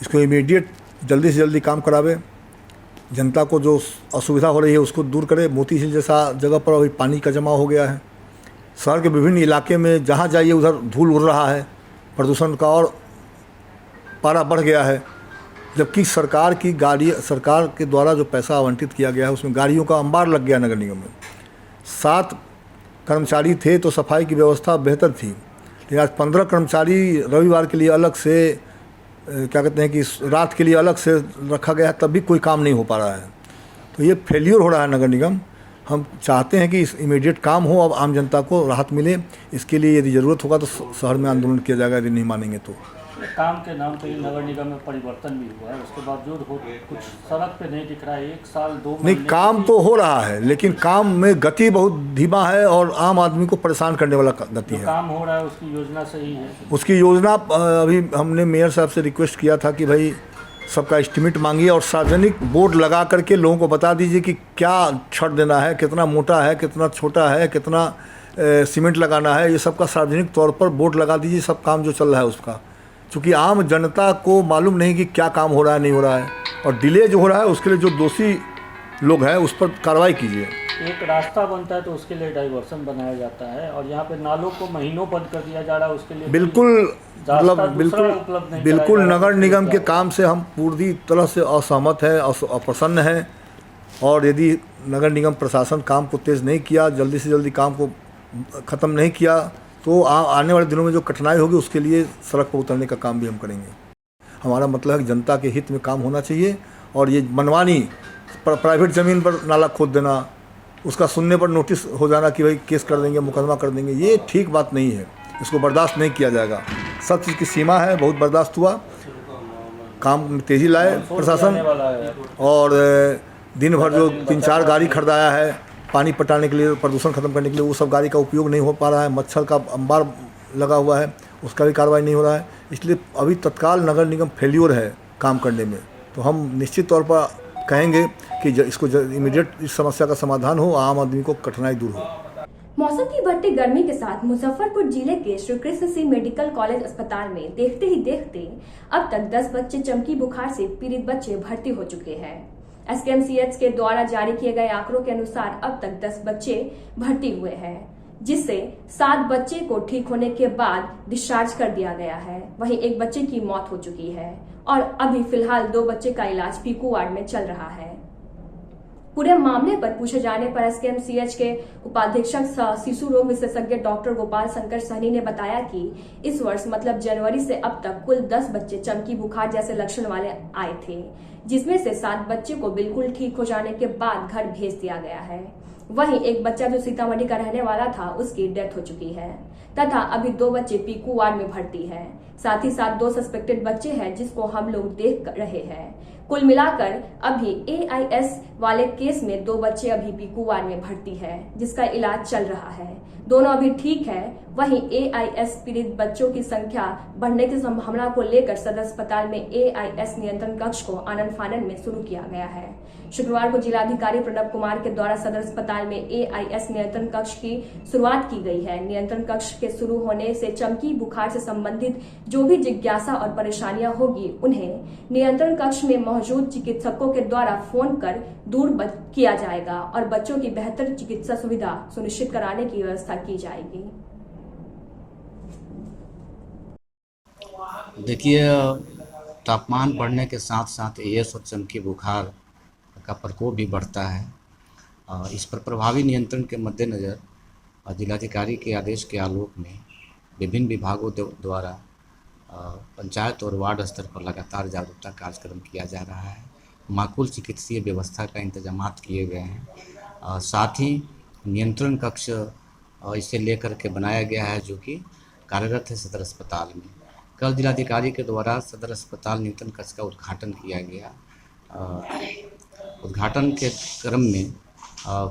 इसको इमीडिएट जल्दी से जल्दी काम करावे, जनता को जो असुविधा हो रही है उसको दूर करे। मोती झील जैसा जगह पर अभी पानी का जमाव हो गया है, शहर के विभिन्न इलाके में जहाँ जाइए उधर धूल उड़ रहा है, प्रदूषण का और पारा बढ़ गया है। जबकि सरकार के द्वारा जो पैसा आवंटित किया गया है उसमें गाड़ियों का अंबार लग गया। नगर निगम में 7 कर्मचारी थे तो सफाई की व्यवस्था बेहतर थी, लेकिन आज 15 कर्मचारी रविवार के लिए अलग से क्या कहते हैं कि रात के लिए अलग से रखा गया, तब भी कोई काम नहीं हो पा रहा है। तो ये फेल्योर हो रहा है नगर निगम। हम चाहते हैं कि इस इमीडिएट काम हो, अब आम जनता को राहत मिले। इसके लिए यदि ज़रूरत होगा तो शहर में आंदोलन किया जाएगा, यदि नहीं मानेंगे तो। काम के नाम पे नगर निगम में परिवर्तन भी हुआ है, उसके बावजूद कुछ सड़क पे नहीं दिख रहा है। 1 साल 2 महीने नहीं, काम तो हो रहा है लेकिन काम में गति बहुत धीमा है और आम आदमी को परेशान करने वाला गति है। काम हो रहा है उसकी योजना सही है? उसकी योजना अभी हमने मेयर साहब से रिक्वेस्ट किया था कि भाई सबका एस्टिमेट मांगिए और सार्वजनिक बोर्ड लगा करके लोगों को बता दीजिए कि क्या छड़ देना है, कितना मोटा है, कितना छोटा है, कितना सीमेंट लगाना है, ये सब का सार्वजनिक तौर पर बोर्ड लगा दीजिए, सब काम जो चल रहा है उसका। चूँकि आम जनता को मालूम नहीं कि क्या काम हो रहा है नहीं हो रहा है, और डिले जो हो रहा है उसके लिए जो दोषी लोग हैं उस पर कार्रवाई कीजिए। एक रास्ता बनता है तो उसके लिए डाइवर्सन बनाया जाता है, और यहाँ पे नालों को महीनों बंद कर दिया जा रहा है, उसके लिए बिल्कुल बिल्कुल नगर निगम के काम से हम पूरी तरह से असहमत हैं, अप्रसन्न हैं। और यदि नगर निगम प्रशासन काम को तेज़ नहीं किया, जल्दी से जल्दी काम को ख़त्म नहीं किया, तो आने वाले दिनों में जो कठिनाई होगी उसके लिए सड़क पर उतरने का काम भी हम करेंगे। हमारा मतलब है कि जनता के हित में काम होना चाहिए, और ये मनमानी प्राइवेट ज़मीन पर नाला खोद देना, उसका सुनने पर नोटिस हो जाना कि भाई केस कर देंगे, मुकदमा कर देंगे, ये ठीक बात नहीं है, इसको बर्दाश्त नहीं किया जाएगा। सब चीज़ की सीमा है, बहुत बर्दाश्त हुआ, काम में तेज़ी लाए प्रशासन। और दिन भर जो 3-4 गाड़ी खरीदाया है पानी पटाने के लिए, प्रदूषण खत्म करने के लिए, वो सब गाड़ी का उपयोग नहीं हो पा रहा है। मच्छर का अंबार लगा हुआ है, उसका भी कार्रवाई नहीं हो रहा है। इसलिए अभी तत्काल नगर निगम फेल्योर है काम करने में। तो हम निश्चित तौर पर कहेंगे कि इसको इमीडिएट इस समस्या का समाधान हो, आम आदमी को कठिनाई दूर हो। मौसम की बढ़ती गर्मी के साथ मुजफ्फरपुर जिले के श्री कृष्ण सिंह मेडिकल कॉलेज अस्पताल में देखते ही देखते अब तक 10 बच्चे चमकी बुखार से पीड़ित बच्चे भर्ती हो चुके हैं। एसकेएमसीएच के द्वारा जारी किए गए आंकड़ों के अनुसार अब तक 10 बच्चे भर्ती हुए हैं, जिससे 7 बच्चे को ठीक होने के बाद डिस्चार्ज कर दिया गया है। वहीं एक बच्चे की मौत हो चुकी है और अभी फिलहाल 2 बच्चे का इलाज पीकू वार्ड में चल रहा है। पूरे मामले पर पूछे जाने पर एसकेएमसीएच के उपाधीक्षक सह शिशु रोग विशेषज्ञ डॉक्टर गोपाल शंकर सहनी ने बताया कि इस वर्ष मतलब जनवरी से अब तक कुल 10 बच्चे चमकी बुखार जैसे लक्षण वाले आए थे, जिसमें से 7 बच्चे को बिल्कुल ठीक हो जाने के बाद घर भेज दिया गया है। वहीं एक बच्चा जो सीतामढ़ी का रहने वाला था उसकी डेथ हो चुकी है तथा अभी 2 बच्चे पीकू वार्ड में भर्ती है। साथ ही साथ 2 सस्पेक्टेड बच्चे हैं जिसको हम लोग देख रहे हैं। कुल मिलाकर अभी AIS वाले केस में 2 बच्चे अभी पीकू वार्ड में भर्ती है, जिसका इलाज चल रहा है। दोनों अभी ठीक है। वहीं AIS पीड़ित बच्चों की संख्या बढ़ने की संभावना को लेकर सदर अस्पताल में AIS नियंत्रण कक्ष को आनन फानन में शुरू किया गया है। शुक्रवार को जिलाधिकारी प्रणब कुमार के द्वारा सदर अस्पताल में AIS नियंत्रण कक्ष की शुरुआत की गई है। नियंत्रण कक्ष के शुरू होने से चमकी बुखार से संबंधित जो भी जिज्ञासा और परेशानियां होगी उन्हें नियंत्रण कक्ष में मौजूद चिकित्सकों के द्वारा फोन कर दूर किया जाएगा और बच्चों की बेहतर चिकित्सा सुविधा सुनिश्चित कराने की व्यवस्था की जाएगी। देखिए, तापमान बढ़ने के साथ साथ AS और चमकी बुखार का प्रकोप भी बढ़ता है। इस पर प्रभावी नियंत्रण के मद्देनज़र जिलाधिकारी के आदेश के आलोक में विभिन्न विभागों द्वारा पंचायत और वार्ड स्तर पर लगातार जागरूकता कार्यक्रम किया जा रहा है। माकूल चिकित्सीय व्यवस्था का इंतजामात किए गए हैं। साथ ही नियंत्रण कक्ष इसे लेकर के बनाया गया है जो कि कार्यरत है सदर अस्पताल में। कल जिलाधिकारी के द्वारा सदर अस्पताल नियंत्रण कक्ष का उद्घाटन किया गया। उद्घाटन के क्रम में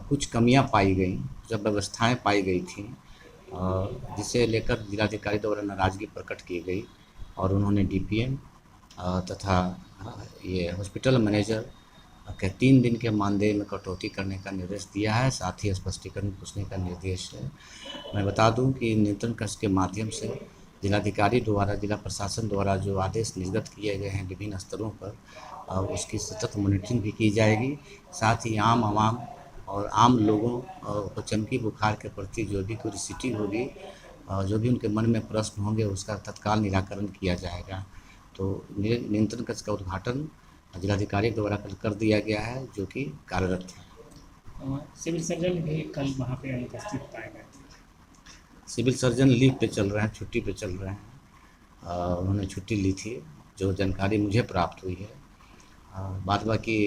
कुछ कमियां पाई गई, जब व्यवस्थाएं पाई गई थी, जिसे लेकर जिलाधिकारी द्वारा नाराज़गी प्रकट की गई और उन्होंने DPM तथा ये हॉस्पिटल मैनेजर के 3 दिन के मानदेय में कटौती करने का निर्देश दिया है। साथ ही स्पष्टीकरण पूछने का निर्देश है। मैं बता दूं कि नियंत्रण कक्ष के माध्यम से जिलाधिकारी द्वारा, जिला प्रशासन द्वारा जो आदेश निर्गत किए गए हैं विभिन्न स्तरों पर, उसकी सतत मॉनिटरिंग भी की जाएगी। साथ ही आम आवाम और आम लोगों को चमकी बुखार के प्रति जो भी क्यूरियोसिटी होगी, जो भी उनके मन में प्रश्न होंगे, उसका तत्काल निराकरण किया जाएगा। तो नियंत्रण कक्ष का उद्घाटन जिलाधिकारी द्वारा कल कर दिया गया है जो कि कार्यरत है। सिविल सर्जन भी कल वहाँ पे अनुपस्थित पाए गए थे। सिविल सर्जन लीव पे चल रहे हैं, छुट्टी पे चल रहे हैं। उन्होंने छुट्टी ली थी, जो जानकारी मुझे प्राप्त हुई है। बाद बाकी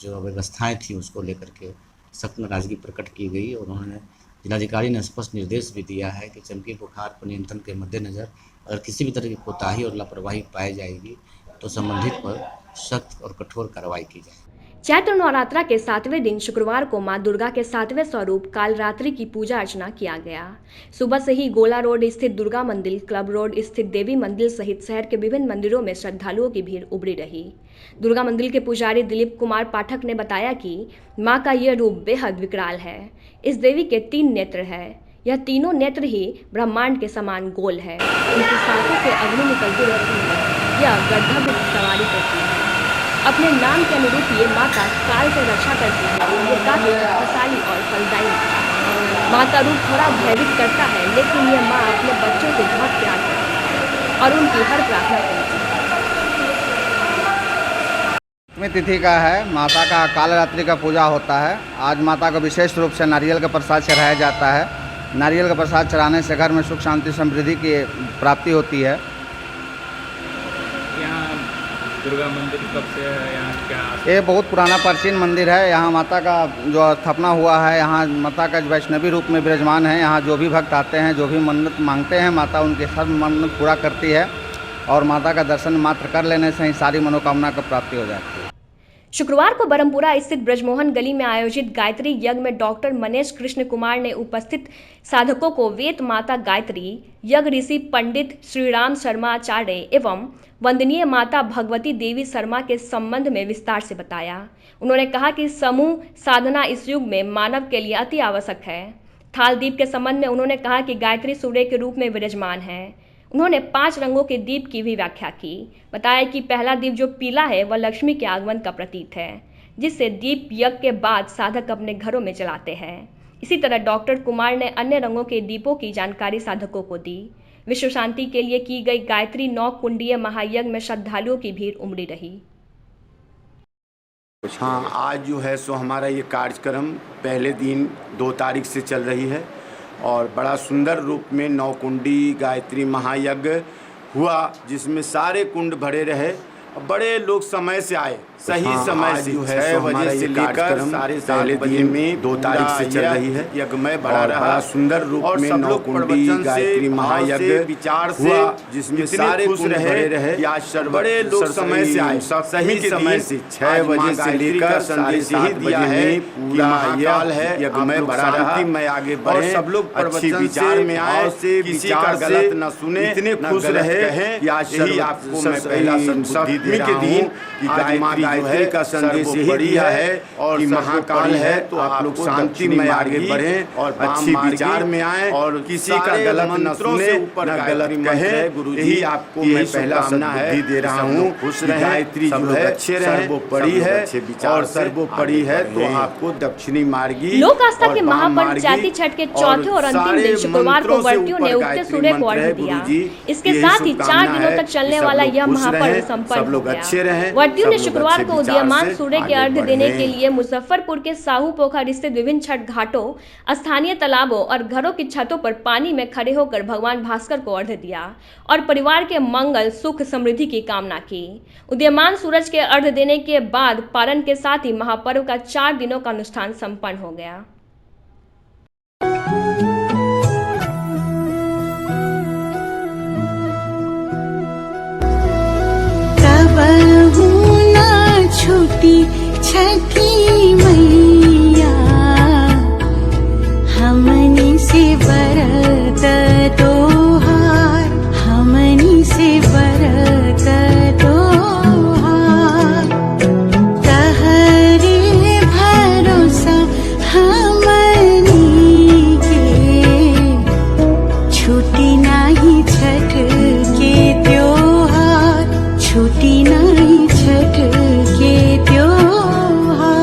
जो व्यवस्थाएं थी उसको लेकर के सख्त नाराज़गी प्रकट की गई और उन्होंने, जिलाधिकारी ने स्पष्ट निर्देश भी दिया है कि चमकी बुखार पर नियंत्रण के मद्देनज़र अगर किसी भी तरह की कोताही और लापरवाही पाई जाएगी तो संबंधित पर सख्त और कठोर कार्रवाई की जाएगी। चैत्र नवरात्रा के 7वें दिन शुक्रवार को मां दुर्गा के 7वें स्वरूप कालरात्रि की पूजा अर्चना किया गया। सुबह से ही गोला रोड स्थित दुर्गा मंदिर, क्लब रोड स्थित देवी मंदिर सहित शहर के विभिन्न मंदिरों में श्रद्धालुओं की भीड़ उमड़ी रही। दुर्गा मंदिर के पुजारी दिलीप कुमार पाठक ने बताया कि मां का यह रूप बेहद विकराल है। इस देवी के 3 नेत्र हैं। यह तीनों नेत्र ही ब्रह्मांड के समान गोल है। उनकी सांसों से अग्नि निकलती रहती है। यह गड्ढा भी सवारी करती है। अपने नाम के अनुरूप ये माता काल से रक्षा करती है। ये काफी शक्तिशाली और फलदायी है। माँ का रूप थोड़ा भयभीत करता है, लेकिन यह माँ अपने बच्चों से बहुत प्यार करती है और उनकी हर प्रार्थना करती है। तिथि का है, माता का कालरात्रि का पूजा होता है। आज माता को विशेष रूप से नारियल का प्रसाद चढ़ाया जाता है। नारियल का प्रसाद चढ़ाने से घर में सुख शांति समृद्धि की प्राप्ति होती है। यहाँ दुर्गा मंदिर कब से है? यहाँ क्या? ये बहुत पुराना प्राचीन मंदिर है। यहाँ माता का जो स्थापना हुआ है, यहाँ माता का वैष्णवी रूप में विराजमान है। यहाँ जो भी भक्त आते हैं, जो भी मन्नत मांगते हैं, माता उनके सब मन्नत पूरा करती है और माता का दर्शन मात्र कर लेने से ही सारी मनोकामना की प्राप्ति हो जाती है। शुक्रवार को बरमपुरा स्थित ब्रजमोहन गली में आयोजित गायत्री यज्ञ में डॉक्टर मनेश कृष्ण कुमार ने उपस्थित साधकों को वेद माता गायत्री, यज्ञ ऋषि पंडित श्रीराम शर्मा आचार्य एवं वंदनीय माता भगवती देवी शर्मा के संबंध में विस्तार से बताया। उन्होंने कहा कि समूह साधना इस युग में मानव के लिए अति आवश्यक है। थाल दीप के संबंध में उन्होंने कहा कि गायत्री सूर्य के रूप में विराजमान है। उन्होंने 5 रंगों के दीप की भी व्याख्या की। बताया कि पहला दीप जो पीला है वह लक्ष्मी के आगमन का प्रतीक है, जिससे दीप यज्ञ के बाद साधक अपने घरों में जलाते हैं। इसी तरह डॉक्टर कुमार ने अन्य रंगों के दीपों की जानकारी साधकों को दी। विश्व शांति के लिए की गई गायत्री 9 कुंडीय महायज्ञ में श्रद्धालुओं की भीड़ उमड़ी रही। हाँ, आज जो है सो हमारा ये कार्यक्रम पहले दिन 2 तारीख से चल रही है और बड़ा सुंदर रूप में 9 कुंडी गायत्री महायज्ञ हुआ, जिसमें सारे कुंड भरे रहे। बड़े लोग समय से आए, सही समय से 6 बजे से लेकर सारे पहले दिन में 2 तारीख से चल रही है। यज्ञ में बड़ा सुंदर रूप में 9 कुंडी गायत्री महायज्ञ विचार हुआ, जिसमें सारे कुंड भरे रहे। बड़े लोग समय से आए, सही समय से 6 बजे से लेकर संदेश ही दिया है पूरा महाकाल है, यज्ञ में बड़ा शांति में आगे बढ़े, सब लोग अच्छी विचार में आए, किसी का गलत न सुने, इतने खुश रहे। यही आपको मैं पहला संदेश दे रहा हूं कि गायत्री जो है का संदेश यही दिया है और कि महाकाल है, तो आप लोग शांति में आगे बढ़ें और अच्छी विचार में आए और किसी का गलत न सुने, न गलत कहे। गुरु यही आपको मैं पहला संदेश दे रहा हूँ। गायत्री जो है सर्वोपरि है और सर्वोपरि है, तो आपको दक्षिणी मार्गी लोक आस्था के महापर्व जाति छठ के चौथे और अंतिम दिन शुक्रवार को व्रतियों ने उगते सूर्य को अर्घ्य दिया। इसके साथ ही 4 दिनों तक चलने वाला यह महापर्व संपन्न हो गया। व्रतियों ने शुक्रवार को उदीयमान सूर्य के अर्घ्य देने के लिए मुजफ्फरपुर के साहू पोखर स्थित विभिन्न छठ घाटों, स्थानीय तालाबों और घरों की छतों पर पानी में खड़े होकर भगवान भास्कर को अर्घ्य दिया और परिवार के मंगल, सुख, समृद्धि की कामना की। उदीयमान सूरज के अर्घ्य देने के बाद पारण के साथ ही महापर्व का 4 दिनों का अनुष्ठान संपन्न हो गया। छूटी छठी मैया हमनी से बरत तोहार, हमनी से बरत तोहार। तहरे भरोसा हमनी के छूटी नाही छठ के त्योहार, छूटी नाही छठ के त्योहार।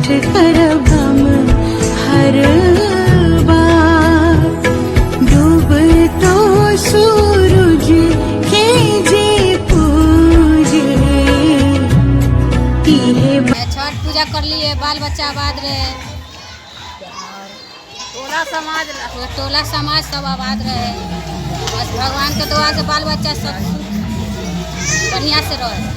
करब हम हर बार। डूब तो सूरज के जे पूजे छठ पूजा कर लिए, बाल बच्चा आबाद रहे, और टोला समाज सब आबाद रहे। बस भगवान के दुआ से बाल बच्चा सब बढ़िया से रहे।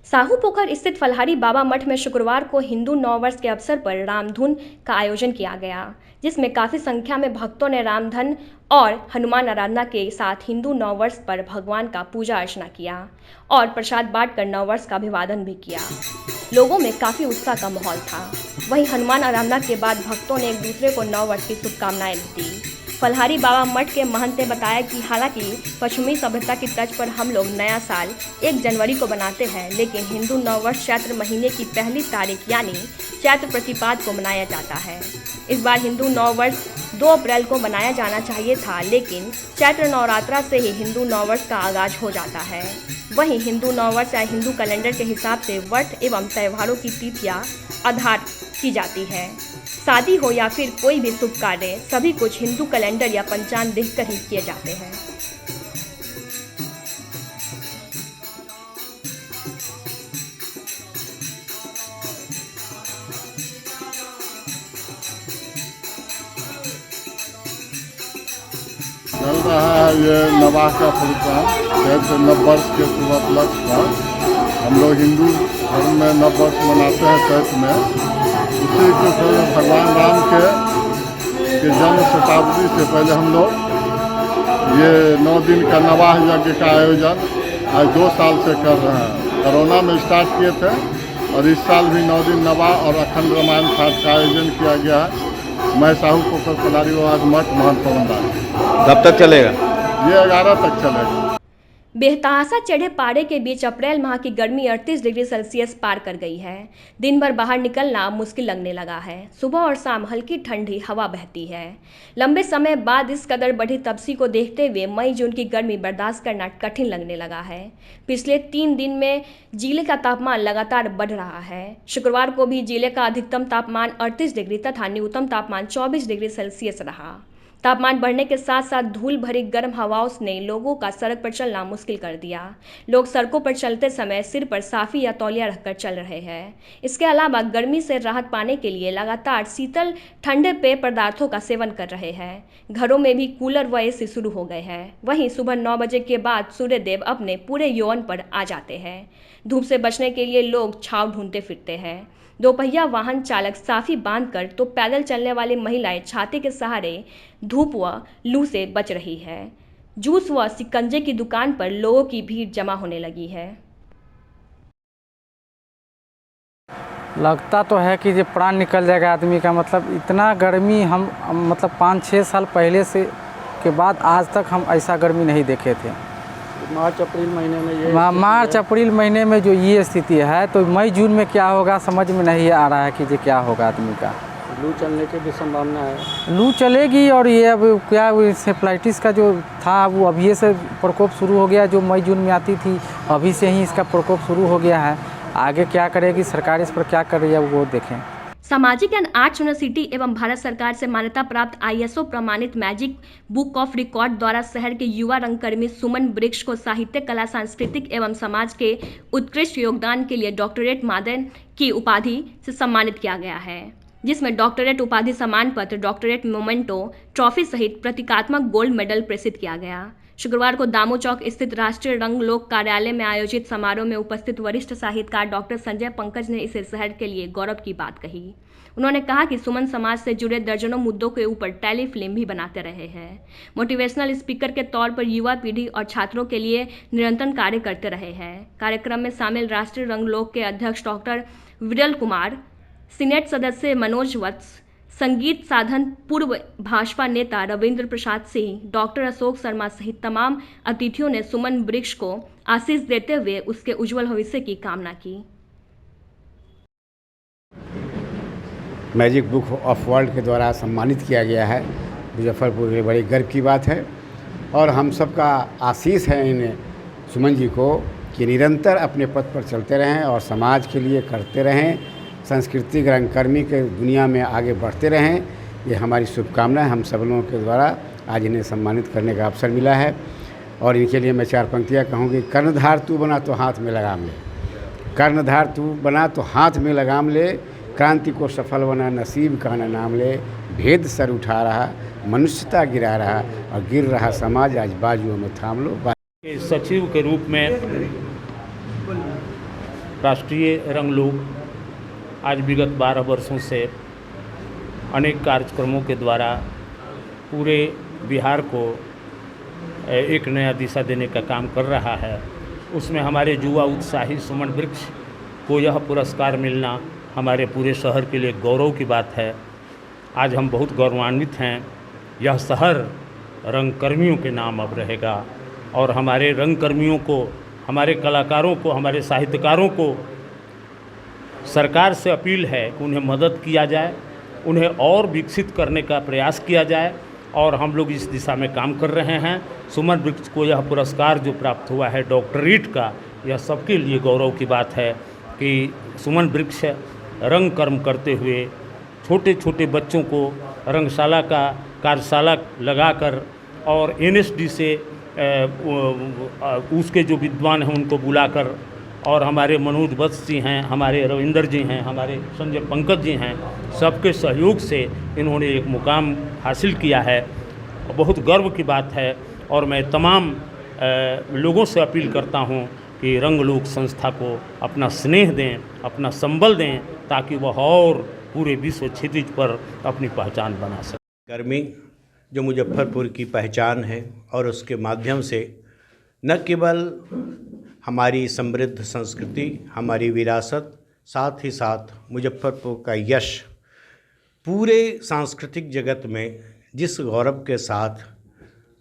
साहू पोखर स्थित फलहारी बाबा मठ में शुक्रवार को हिंदू नववर्ष के अवसर पर रामधुन का आयोजन किया गया, जिसमें काफ़ी संख्या में भक्तों ने रामधन और हनुमान आराधना के साथ हिंदू नववर्ष पर भगवान का पूजा अर्चना किया और प्रसाद बांटकर नववर्ष का अभिवादन भी किया। लोगों में काफ़ी उत्साह का माहौल था। वहीं हनुमान आराधना के बाद भक्तों ने एक दूसरे को नववर्ष की शुभकामनाएं दी। फलहारी बाबा मठ के महंत ने बताया कि हालांकि पश्चिमी सभ्यता की तर्ज पर हम लोग नया साल 1 जनवरी को बनाते हैं, लेकिन हिंदू नववर्ष चैत्र महीने की पहली तारीख यानी चैत्र प्रतिपाद को मनाया जाता है। इस बार हिंदू नववर्ष 2 अप्रैल को मनाया जाना चाहिए था, लेकिन चैत्र नवरात्रा से ही हिंदू नववर्ष का आगाज हो जाता है। वहीं हिंदू नववर्ष या हिंदू कैलेंडर के हिसाब से व्रत एवं त्योहारों की तिथियां आधार की जाती है। शादी हो या फिर कोई भी शुभ कार्य, सभी कुछ हिंदू कैलेंडर या पंचांग देखकर ही किए जाते हैं। चल रहा है ये नवाह का प्रोग्राम। जैसे नववर्ष के शुभ उपलक्ष्य पर हम लोग हिंदू धर्म में नववर्ष मनाते हैं चैत्र में। इसी के साथ भगवान राम के जन्म शताब्दी से पहले हम लोग ये 9 दिन का नवाह यज्ञ का आयोजन आज 2 साल से कर रहे हैं। कोरोना में स्टार्ट किए थे और इस साल भी 9 दिन नवाह और अखंड रामायण पाठ का आयोजन किया गया है। मैं साहू पोखर फलहारी बाबा मठ महंत पवनदास। कब तक चलेगा? ये 11 तक चलेगा। बेतहासा चढ़े पारे के बीच अप्रैल माह की गर्मी 38 डिग्री सेल्सियस पार कर गई है। दिन भर बाहर निकलना मुश्किल लगने लगा है। सुबह और शाम हल्की ठंडी हवा बहती है। लंबे समय बाद इस कदर बढ़ी तपसी को देखते हुए मई जून की गर्मी बर्दाश्त करना कठिन लगने लगा है। पिछले 3 दिन में जिले का तापमान लगातार बढ़ रहा है। शुक्रवार को भी जिले का अधिकतम तापमान 38 डिग्री तथा न्यूनतम तापमान 24 डिग्री सेल्सियस रहा। तापमान बढ़ने के साथ साथ धूल भरी गर्म हवाओं ने लोगों का सड़क पर चलना मुश्किल कर दिया। लोग सड़कों पर चलते समय सिर पर साफी या तौलिया रखकर चल रहे हैं। इसके अलावा गर्मी से राहत पाने के लिए लगातार शीतल ठंडे पेय पदार्थों का सेवन कर रहे हैं। घरों में भी कूलर व एसी शुरू हो गए हैं। वहीं सुबह 9 बजे के बाद सूर्यदेव अपने पूरे यौवन पर आ जाते हैं। धूप से बचने के लिए लोग छांव ढूंढते फिरते हैं। दोपहिया वाहन चालक साफी बांधकर तो पैदल चलने वाली महिलाएं छाते के सहारे धूप व लू से बच रही है। जूस व शिकंजे की दुकान पर लोगों की भीड़ जमा होने लगी है। लगता तो है कि ये प्राण निकल जाएगा आदमी का। मतलब इतना गर्मी हम मतलब 5-6 साल पहले से के बाद आज तक हम ऐसा गर्मी नहीं देखे थे। मार्च अप्रैल महीने में ये मार्च अप्रैल महीने में जो ये स्थिति है, तो मई जून में क्या होगा समझ में नहीं आ रहा है कि ये क्या होगा आदमी का। लू चलने की भी संभावना है। लू चलेगी और ये अब क्या सेफ्लाइटिस का जो था वो अभी से प्रकोप शुरू हो गया। जो मई जून में आती थी अभी से ही इसका प्रकोप शुरू हो गया है। आगे क्या करेगी सरकार, इस पर क्या कर रही है वो देखें। सामाजिक एंड आर्ट्स यूनिवर्सिटी एवं भारत सरकार से मान्यता प्राप्त ISO प्रमाणित मैजिक बुक ऑफ रिकॉर्ड द्वारा शहर के युवा रंगकर्मी सुमन वृक्ष को साहित्य, कला, सांस्कृतिक एवं समाज के उत्कृष्ट योगदान के लिए डॉक्टरेट मादन की उपाधि से सम्मानित किया गया है, जिसमें डॉक्टरेट उपाधि, सम्मान पत्र, डॉक्टरेट मोमेंटो, ट्रॉफी सहित प्रतीकात्मक गोल्ड मेडल प्रेषित किया गया। शुक्रवार को दामो चौक स्थित राष्ट्रीय रंग लोक कार्यालय में आयोजित समारोह में उपस्थित वरिष्ठ साहित्यकार डॉक्टर संजय पंकज ने इसे शहर के लिए गौरव की बात कही। उन्होंने कहा कि सुमन समाज से जुड़े दर्जनों मुद्दों के ऊपर टेलीफिल्म भी बनाते रहे हैं। मोटिवेशनल स्पीकर के तौर पर युवा पीढ़ी और छात्रों के लिए निरंतर कार्य करते रहे हैं। कार्यक्रम में शामिल राष्ट्रीय रंग लोक के अध्यक्ष डॉक्टर विरल कुमार, सीनेट सदस्य मनोज वत्स, संगीत साधन पूर्व भाजपा नेता रविंद्र प्रसाद सिंह, डॉक्टर अशोक शर्मा सहित तमाम अतिथियों ने सुमन वृक्ष को आशीष देते हुए उसके उज्जवल भविष्य की कामना की। मैजिक बुक ऑफ वर्ल्ड के द्वारा सम्मानित किया गया है मुजफ्फरपुर में, बड़ी गर्व की बात है। और हम सबका आशीष है इन सुमन जी को कि निरंतर अपने पथ पर चलते रहें और समाज के लिए करते रहें। सांस्कृतिक रंगकर्मी के दुनिया में आगे बढ़ते रहें, ये हमारी शुभकामनाएं। हम सब लोगों के द्वारा आज इन्हें सम्मानित करने का अवसर मिला है और इनके लिए मैं 4 पंक्तियाँ कहूँगी। कर्णधार तू बना तो हाथ में लगाम ले, कर्णधार तू बना तो हाथ में लगाम ले, क्रांति को सफल बना नसीब का न नाम ले, भेद सर उठा रहा मनुष्यता गिरा रहा और गिर रहा समाज आज बाजुओं में थाम लो। सचिव के रूप में राष्ट्रीय रंगलोक आज विगत 12 वर्षों से अनेक कार्यक्रमों के द्वारा पूरे बिहार को एक नया दिशा देने का काम कर रहा है। उसमें हमारे युवा उत्साही सुमन वृक्ष को यह पुरस्कार मिलना हमारे पूरे शहर के लिए गौरव की बात है। आज हम बहुत गौरवान्वित हैं। यह शहर रंगकर्मियों के नाम अब रहेगा और हमारे रंगकर्मियों को, हमारे कलाकारों को, हमारे साहित्यकारों को सरकार से अपील है कि उन्हें मदद किया जाए, उन्हें और विकसित करने का प्रयास किया जाए और हम लोग इस दिशा में काम कर रहे हैं। सुमन वृक्ष को यह पुरस्कार जो प्राप्त हुआ है डॉक्टरेट का, यह सबके लिए गौरव की बात है कि सुमन वृक्ष रंग कर्म करते हुए छोटे छोटे बच्चों को रंगशाला का कार्यशाला लगाकर और NSD से उसके जो विद्वान हैं उनको बुलाकर और हमारे मनोज वत्स जी हैं, हमारे रविंदर जी हैं, हमारे संजय पंकज जी हैं, सबके सहयोग से इन्होंने एक मुकाम हासिल किया है। बहुत गर्व की बात है और मैं तमाम लोगों से अपील करता हूं कि रंगलोक संस्था को अपना स्नेह दें, अपना संबल दें ताकि वह और पूरे विश्व क्षितिज पर अपनी पहचान बना सके। कर्मी जो मुजफ्फरपुर की पहचान है और उसके माध्यम से न केवल हमारी समृद्ध संस्कृति, हमारी विरासत, साथ ही साथ मुजफ्फरपुर का यश पूरे सांस्कृतिक जगत में जिस गौरव के साथ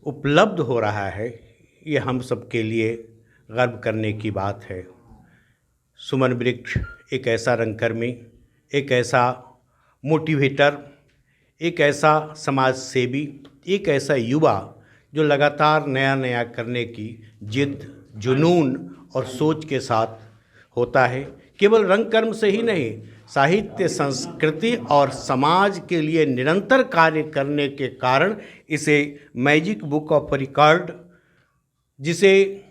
उपलब्ध हो रहा है, ये हम सब के लिए गर्व करने की बात है। सुमन वृक्ष एक ऐसा रंगकर्मी, एक ऐसा मोटिवेटर, एक ऐसा समाज सेवी, एक ऐसा युवा जो लगातार नया नया करने की जिद, जुनून और सोच के साथ होता है। केवल रंगकर्म से ही नहीं, साहित्य, संस्कृति और समाज के लिए निरंतर कार्य करने के कारण इसे मैजिक बुक ऑफ रिकॉर्ड, जिसे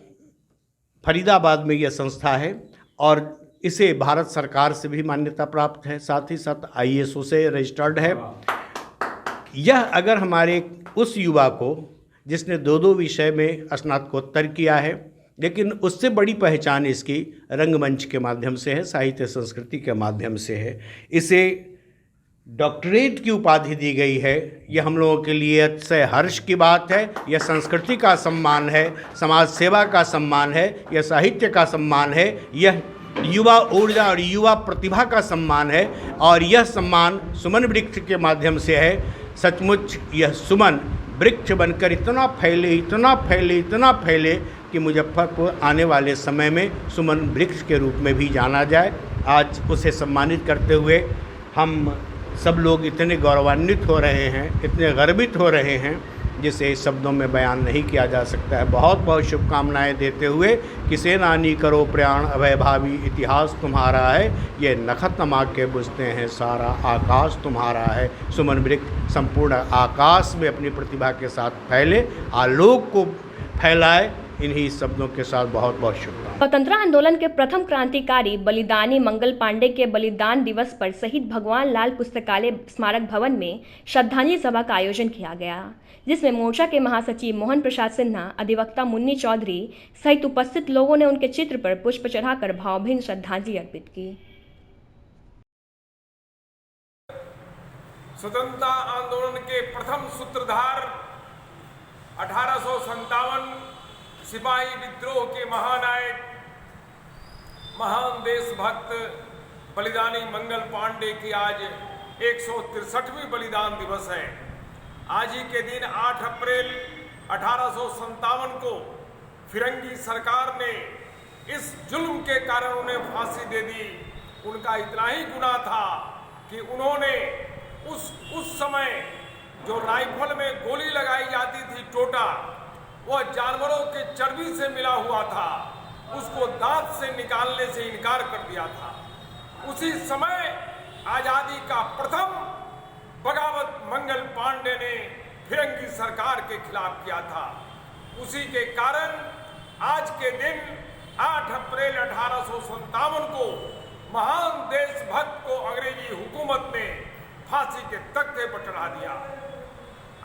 फरीदाबाद में यह संस्था है और इसे भारत सरकार से भी मान्यता प्राप्त है, साथ ही साथ ISO से रजिस्टर्ड है। यह अगर हमारे उस युवा को जिसने 2 विषय में स्नातकोत्तर किया है, लेकिन उससे बड़ी पहचान इसकी रंगमंच के माध्यम से है, साहित्य संस्कृति के माध्यम से है, इसे डॉक्टरेट की उपाधि दी गई है। यह हम लोगों के लिए अतिशय हर्ष की बात है। यह संस्कृति का सम्मान है, समाज सेवा का सम्मान है, यह साहित्य का सम्मान है, यह युवा ऊर्जा और युवा प्रतिभा का सम्मान है और यह सम्मान सुमन वृक्ष के माध्यम से है। सचमुच यह सुमन वृक्ष बनकर इतना फैले, इतना फैले, इतना फैले कि मुजफ्फरपुर आने वाले समय में सुमन वृक्ष के रूप में भी जाना जाए। आज उसे सम्मानित करते हुए हम सब लोग इतने गौरवान्वित हो रहे हैं, इतने गर्वित हो रहे हैं, जिसे शब्दों में बयान नहीं किया जा सकता है। बहुत बहुत शुभकामनाएं देते हुए कि सेनानी करो प्रयाण अभय भावी, इतिहास तुम्हारा है, ये नखत नमा के बुझते हैं, सारा आकाश तुम्हारा है। सुमन वृक्ष संपूर्ण आकाश में अपनी प्रतिभा के साथ फैले, आलोक को फैलाए। इन्हीं शब्दों के साथ बहुत बहुत शुभकामनाएं। स्वतंत्रता आंदोलन के प्रथम क्रांतिकारी बलिदानी मंगल पांडे के बलिदान दिवस पर शहीद भगवान लाल पुस्तकालय स्मारक भवन में श्रद्धांजलि सभा का आयोजन किया गया, जिसमें मोर्चा के महासचिव मोहन प्रसाद सिन्हा, अधिवक्ता मुन्नी चौधरी सहित उपस्थित लोगों ने उनके चित्र पर पुष्प चढ़ाकर भावभीनी श्रद्धांजलि अर्पित की। स्वतंत्रता आंदोलन के प्रथम सूत्रधार 1857 सिपाही विद्रोह के महानायक, महान देशभक्त बलिदानी मंगल पांडे की आज 163वीं बलिदान दिवस है। आज ही के दिन 8 अप्रैल 1857 को फिरंगी सरकार ने इस जुल्म के कारण उन्हें फांसी दे दी। उनका इतना ही गुनाह था कि उन्होंने उस समय जो राइफल में गोली लगाई जाती थी, टोटा, वह जानवरों के चर्बी से मिला हुआ था, उसको दांत से निकालने से इनकार कर दिया था। उसी समय आजादी का प्रथम बगावत मंगल पांडे ने फिरंगी सरकार के खिलाफ किया था। उसी के कारण आज के दिन 8 अप्रैल 1857 को महान देशभक्त को अंग्रेजी हुकूमत ने फांसी के तख्ते पर चढ़ा दिया।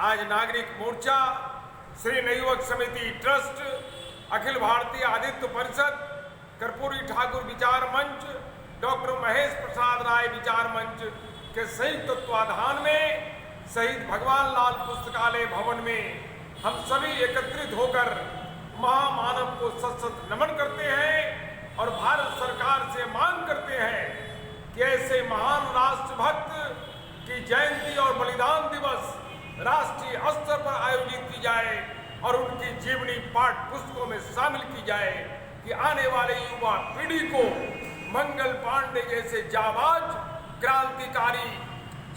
आज नागरिक मोर्चा, श्री नवयुवक समिति ट्रस्ट, अखिल भारतीय आदित्य परिषद, कर्पूरी ठाकुर विचार मंच, डॉक्टर महेश प्रसाद राय विचार मंच के संयुक्त तत्वाधान में शहीद भगवान लाल पुस्तकालय भवन में हम सभी एकत्रित होकर महामानव को सशक्त नमन करते हैं और भारत सरकार से मांग करते हैं कि ऐसे महान राष्ट्रभक्त की जयंती और बलिदान दिवस राष्ट्रीय स्तर पर आयोजित की जाए और उनकी जीवनी पाठ्य पुस्तकों में शामिल की जाए कि आने वाले युवा पीढ़ी को मंगल पांडे जैसे जाबाज क्रांतिकारी